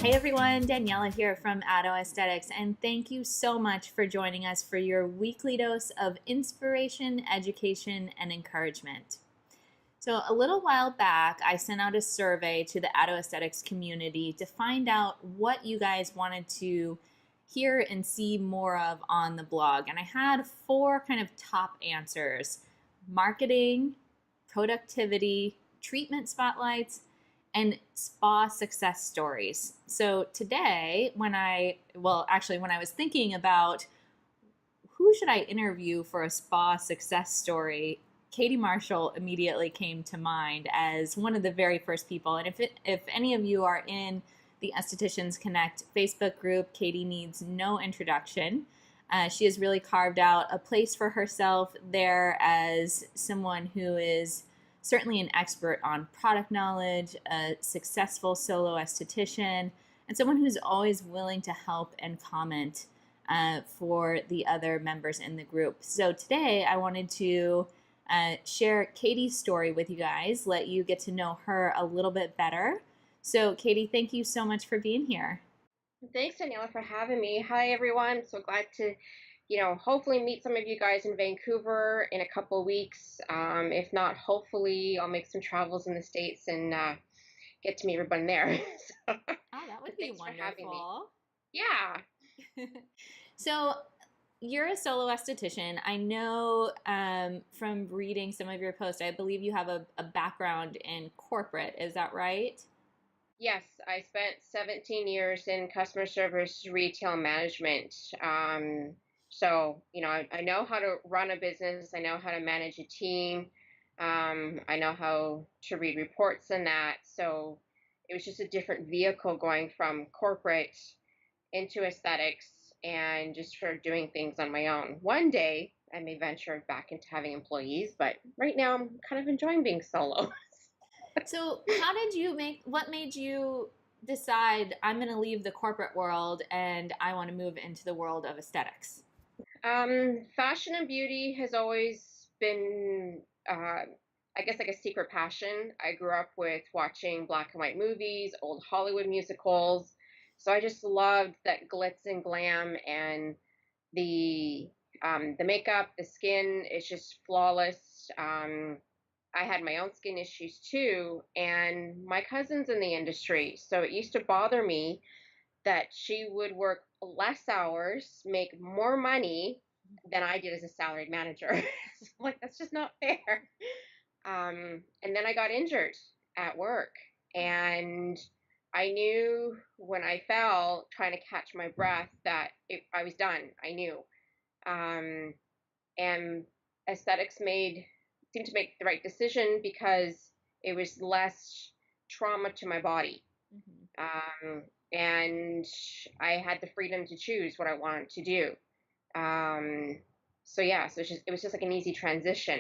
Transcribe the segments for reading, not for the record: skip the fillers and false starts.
Hey everyone, Daniela here from Aesthetics, and thank you so much for joining us for your weekly dose of inspiration, education, and encouragement. So a little while back, I sent out a survey to the Aesthetics community to find out what you guys wanted to hear and see more of on the blog. And I had four kind of top answers: marketing, productivity, treatment spotlights, and spa success stories. So today, when I was thinking about who should I interview for a spa success story, Katie Marshall immediately came to mind as one of the very first people. And if any of you are in the Estheticians Connect Facebook group, Katie needs no introduction. She has really carved out a place for herself there as someone who is certainly an expert on product knowledge, a successful solo esthetician, and someone who's always willing to help and comment for the other members in the group. So today I wanted to share Katie's story with you guys, let you get to know her a little bit better. So Katie, thank you so much for being here. Thanks, Daniela, for having me. Hi, everyone. So glad to, hopefully meet some of you guys in Vancouver in a couple of weeks. If not, hopefully I'll make some travels in the States and get to meet everyone there. So, Oh, that would but be thanks for having me. wonderful. Yeah. So you're a solo esthetician. I know from reading some of your posts, I believe you have a background in corporate. Is that right? Yes, I spent 17 years in customer service retail management. I know how to run a business. I know how to manage a team. I know how to read reports and that. So it was just a different vehicle going from corporate into aesthetics and just for doing things on my own. One day I may venture back into having employees, but right now I'm kind of enjoying being solo. So, what made you decide I'm going to leave the corporate world and I want to move into the world of aesthetics? Fashion and beauty has always been, I guess, like a secret passion. I grew up with watching black and white movies, old Hollywood musicals. So I just loved that glitz and glam and the makeup, the skin is just flawless. I had my own skin issues too, and my cousin's in the industry, so it used to bother me that she would work less hours, make more money than I did as a salaried manager. So I'm like, that's just not fair. And then I got injured at work, and I knew when I fell, trying to catch my breath, that I was done. I knew. Um, and aesthetics seemed to make the right decision because it was less trauma to my body. Mm-hmm. Um, and I had the freedom to choose what I wanted to do. Um, so it was just like an easy transition.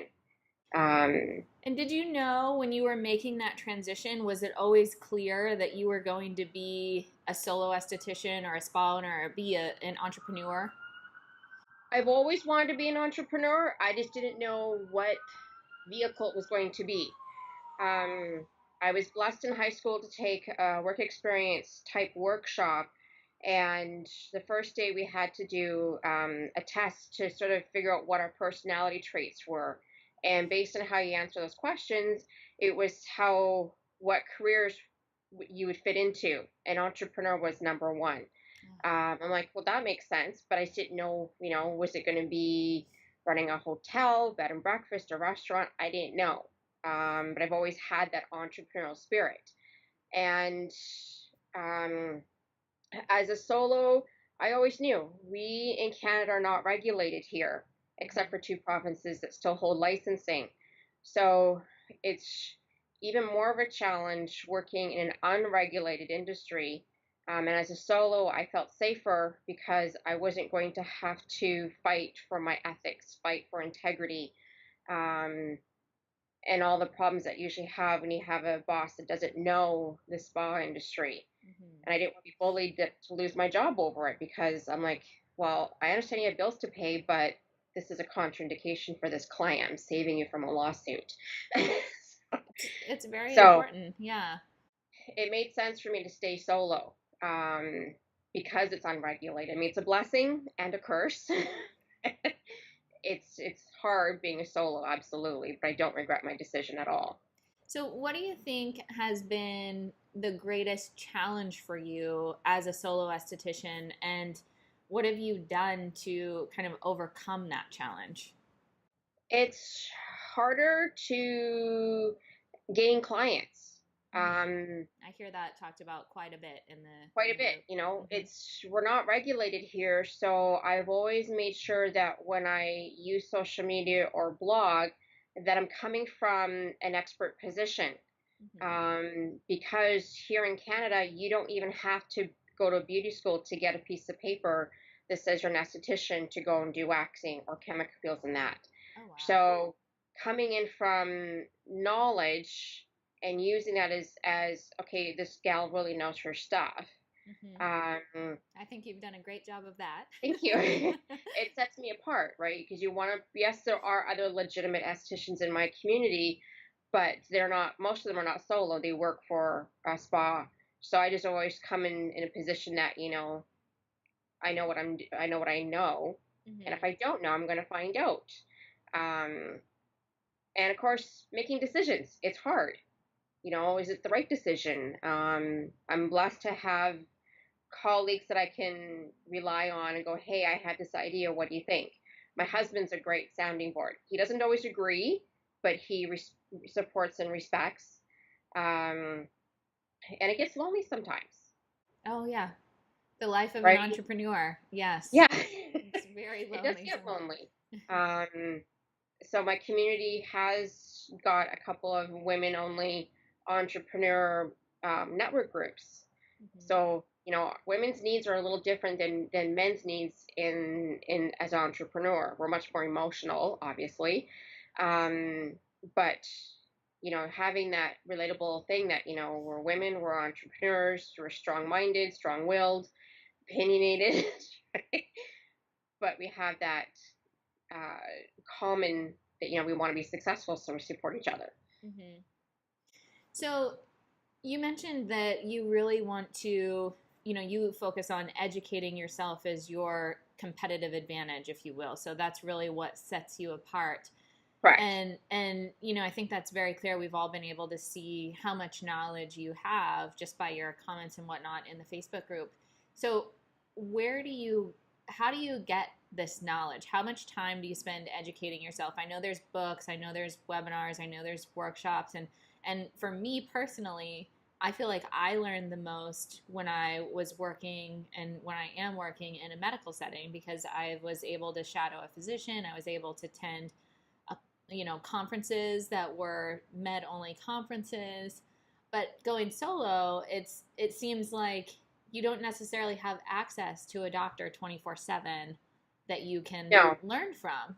Um, And did you know when you were making that transition, was it always clear that you were going to be a solo esthetician or a spa owner or an entrepreneur? I've always wanted to be an entrepreneur. I just didn't know what vehicle it was going to be. Um, I was blessed in high school to take a work experience type workshop. And the first day we had to do a test to sort of figure out what our personality traits were. And based on how you answer those questions, it was what careers you would fit into. An entrepreneur was number one. I'm like, well, that makes sense, but I didn't know, was it going to be running a hotel, bed and breakfast, a restaurant? I didn't know. But I've always had that entrepreneurial spirit. And um, as a solo, I always knew we in Canada are not regulated here, except for two provinces that still hold licensing. So it's even more of a challenge working in an unregulated industry. And as a solo, I felt safer because I wasn't going to have to fight for my ethics, fight for integrity, um, and all the problems that you usually have when you have a boss that doesn't know the spa industry. Mm-hmm. And I didn't want to be bullied to lose my job over it because I'm like, well, I understand you have bills to pay, but this is a contraindication for this client. I'm saving you from a lawsuit. It's very So important. Yeah. it made sense for me to stay solo. because it's unregulated. I mean, it's a blessing and a curse. It's hard being a solo, absolutely, but I don't regret my decision at all. So, what do you think has been the greatest challenge for you as a solo esthetician, and what have you done to kind of overcome that challenge? It's harder to gain clients. Mm. Um, I hear that talked about quite a bit in quite a the bit, group. Hmm. we're not regulated here, so I've always made sure that when I use social media or blog, that I'm coming from an expert position. Hmm. Because here in Canada, you don't even have to go to a beauty school to get a piece of paper that says you're an esthetician to go and do waxing or chemical peels and that. Oh wow. So coming in from knowledge and using that as okay, this gal really knows her stuff. Hmm. Um, I think you've done a great job of that. Thank you. It sets me apart, right? Because you want to, yes, there are other legitimate estheticians in my community, but they're not, most of them are not solo. They work for a spa. So I just always come in a position that, I know what I know. And if Hmm. I don't know, I'm going to find out. Um, and of course, making decisions, it's hard. Is it the right decision? I'm blessed to have colleagues that I can rely on and go, hey, I had this idea. What do you think? My husband's a great sounding board. He doesn't always agree, but he supports and respects. Um, and it gets lonely sometimes, Oh yeah, the life of an right? entrepreneur. Yes, Yeah, it's very it does lonely get sometimes. lonely. Um, so my community has got a couple of women only entrepreneur network groups. Hmm. So, women's needs are a little different than men's needs in as an entrepreneur. We're much more emotional, obviously. Um, but having that relatable thing that, we're women, we're entrepreneurs, we're strong-minded, strong-willed, opinionated, but we have that uh, common that, we want to be successful, so we support each other. Hmm. So you mentioned that you really want to, you focus on educating yourself as your competitive advantage, if you will. So that's really what sets you apart. Correct. And I think that's very clear. We've all been able to see how much knowledge you have just by your comments and whatnot in the Facebook group. So where do you how do you get this knowledge? How much time do you spend educating yourself? I know there's books, I know there's webinars, I know there's workshops, and for me personally, I feel like I learned the most when I was working and when I am working in a medical setting, because I was able to shadow a physician, I was able to attend conferences that were med only conferences. But going solo, it seems like you don't necessarily have access to a doctor 24/7 that you can No, learn from,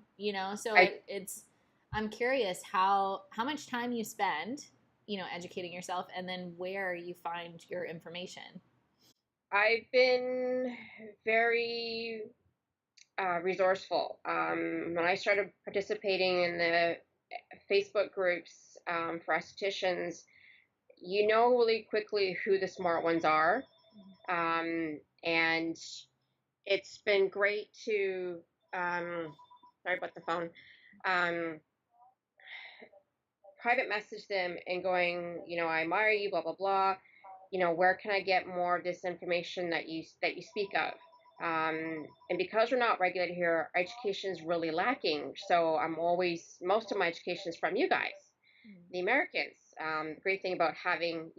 so I it's I'm curious how much time you spend, educating yourself, and then where you find your information. I've been very resourceful. When I started participating in the Facebook groups for estheticians, you know really quickly who the smart ones are. And it's been great to, sorry about the phone, um, private message them and going, I admire you, blah, blah, blah. Where can I get more of this information that you speak of? And because we're not regulated here, our education is really lacking. So most of my education is from you guys, Mm-hmm. the Americans. The great thing about having,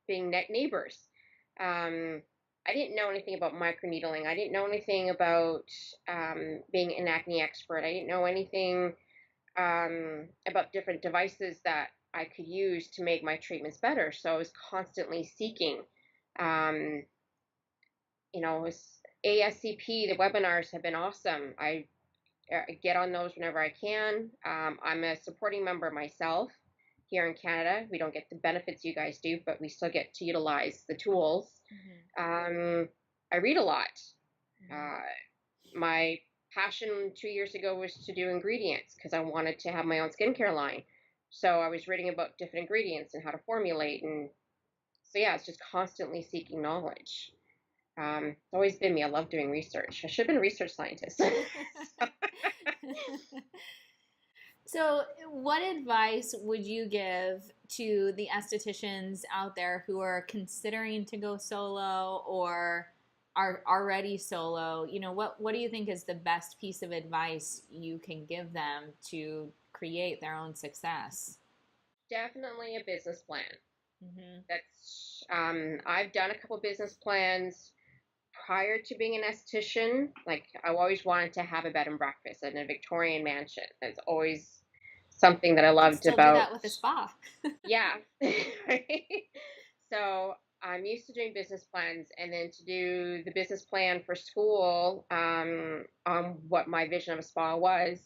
being net neighbors. Um, I didn't know anything about microneedling. I didn't know anything about being an acne expert. I didn't know anything about different devices that I could use to make my treatments better. So I was constantly seeking. Um, ASCP, the webinars have been awesome. I get on those whenever I can. I'm a supporting member myself here in Canada. We don't get the benefits you guys do, but we still get to utilize the tools. Mm-hmm. I read a lot. Mm-hmm. Uh, my passion 2 years ago was to do ingredients because I wanted to have my own skincare line. So I was reading about different ingredients and how to formulate. And so, yeah, it's just constantly seeking knowledge. It's always been me. I love doing research. I should have been a research scientist. So, what advice would you give to the estheticians out there who are considering to go solo or are already solo? What do you think is the best piece of advice you can give them to create their own success? Definitely a business plan. Mm-hmm. I've done a couple business plans prior to being an esthetician. Like, I always wanted to have a bed and breakfast in a Victorian mansion. It's always something that I You could loved still do about. that with a spa. Yeah. Right? So I'm used to doing business plans, and then to do the business plan for school, on what my vision of a spa was,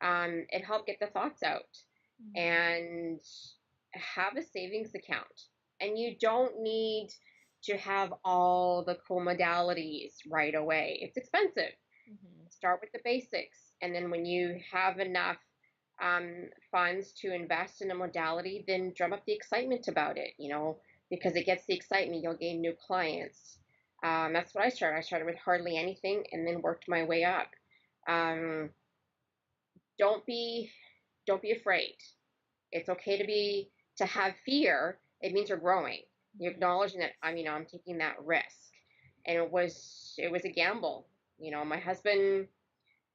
it helped get the thoughts out Mm-hmm. and have a savings account. And you don't need to have all the cool modalities right away. It's expensive. Mm-hmm. Start with the basics, and then when you have enough funds to invest in a modality, then drum up the excitement about it, because it gets the excitement, you'll gain new clients. That's what I started. I started with hardly anything and then worked my way up. Um, don't be don't be afraid. It's okay to have fear. It means you're growing. You're Mm-hmm. acknowledging that I'm taking that risk, and it was a gamble. My husband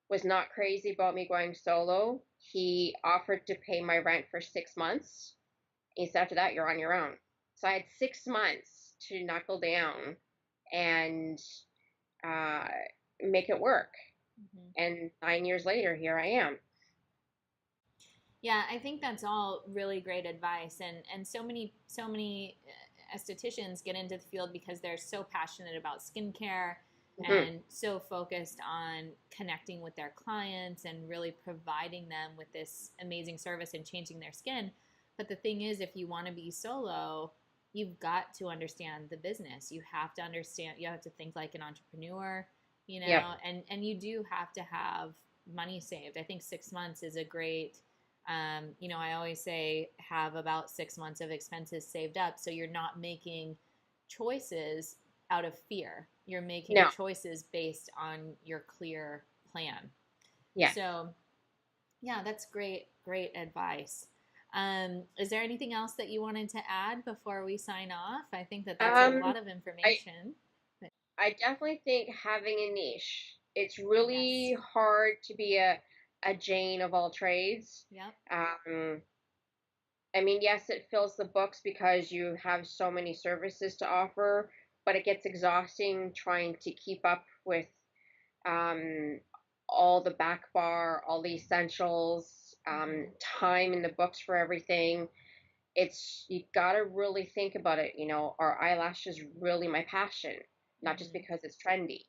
was not crazy about me going solo. He offered to pay my rent for 6 months. He said, after that, you're on your own. So I had 6 months to knuckle down and uh, make it work. Mm-hmm. And 9 years later, here I am. Yeah, I think that's all really great advice, and so many estheticians get into the field because they're so passionate about skincare Hmm. and so focused on connecting with their clients and really providing them with this amazing service and changing their skin. But the thing is, if you want to be solo, you've got to understand the business. You have to understand. You have to think like an entrepreneur, Yep. and you do have to have money saved. I think 6 months is a great I always say have about 6 months of expenses saved up so you're not making choices out of fear. You're making No. choices based on your clear plan. Yes. So, yeah, that's great, great advice. Is there anything else that you wanted to add before we sign off? I think that that's a Um, lot of I information. But I definitely think having a niche. It's yes. really hard to be a Jane of all trades. Yep. Um, I mean, yes, it fills the books because you have so many services to offer, but it gets exhausting trying to keep up with um, all the back bar, all the essentials, Mm-hmm. time in the books for everything. You gotta really think about it. Are eyelashes really my passion? Not just Mm-hmm. because it's trendy.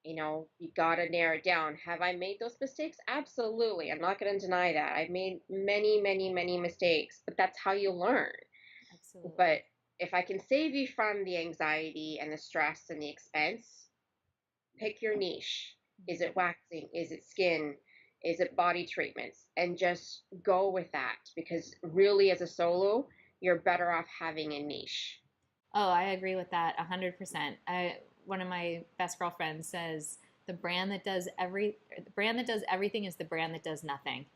You gotta narrow it down. Have I made those mistakes? Absolutely. I'm not gonna deny that. I've made many, many, many mistakes, but that's how you learn. Absolutely. But if I can save you from the anxiety and the stress and the expense, pick your niche. Is Mm-hmm. it waxing? Is it skin? Is it body treatments? And just go with that, because really, as a solo, you're better off having a niche. Oh, I agree with that 100%. One of my best girlfriends says the brand that does everything is the brand that does nothing.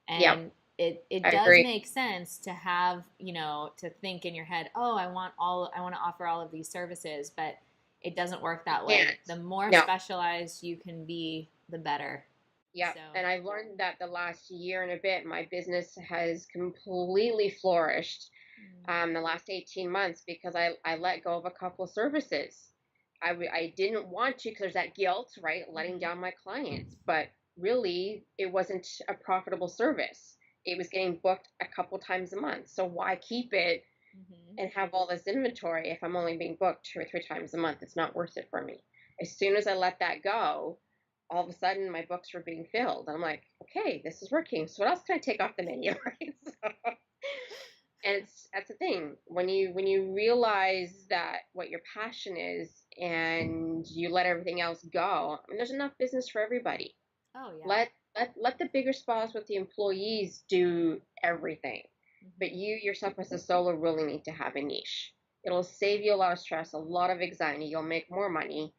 Yep, And it I does agree. make sense to have, to think in your head, "Oh, I want to offer all of these services," but it doesn't work You that way. can't. The more No. specialized you can be, the better. Yep. So, And I've learned that the last year and a bit, my business has completely flourished, mm, the last 18 months, because I let go of a couple services. I didn't want to, because there's that guilt, right? Letting mhm, down my clients. But really, it wasn't a profitable service. It was getting booked a couple times a month. So why keep it mhm. and have all this inventory if I'm only being booked 2 or 3 times a month? It's not worth it for me. As soon as I let that go, all of a sudden my books were being filled. I'm like, okay, this is working. So what else can I take off the menu, right? And that's the thing. When you realize that what your passion is and you let everything else go, I mean, there's enough business for everybody. Oh yeah. Let the bigger spas with the employees do everything. But Mhm. you yourself as a solo really need to have a niche. It'll save you a lot of stress, a lot of anxiety. You'll make more money.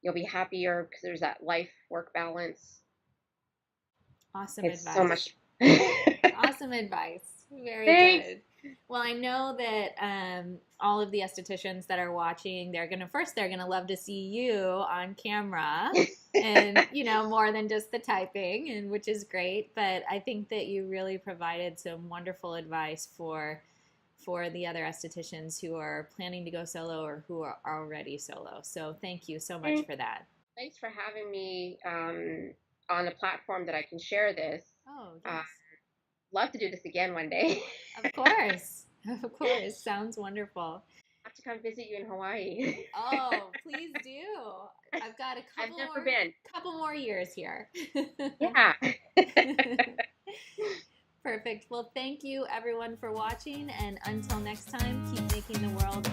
You'll be happier because there's that life work balance. Awesome It's so advice. much. Awesome advice. Very Thanks. good. Well, I know that all of the estheticians that are watching, they're gonna love to see you on camera, and more than just the typing, and which is great. But I think that you really provided some wonderful advice for the other estheticians who are planning to go solo or who are already solo. So thank you so much for that. Thanks for having me on a platform that I can share this. Oh, Uh, yes. love to do this again one day. Of course. Of course. Sounds wonderful. Have to come visit you in Hawaii. Oh, please do. I've got a I've never been. couple more years here. Yeah. Perfect. Well, thank you everyone for watching, and until next time, keep making the world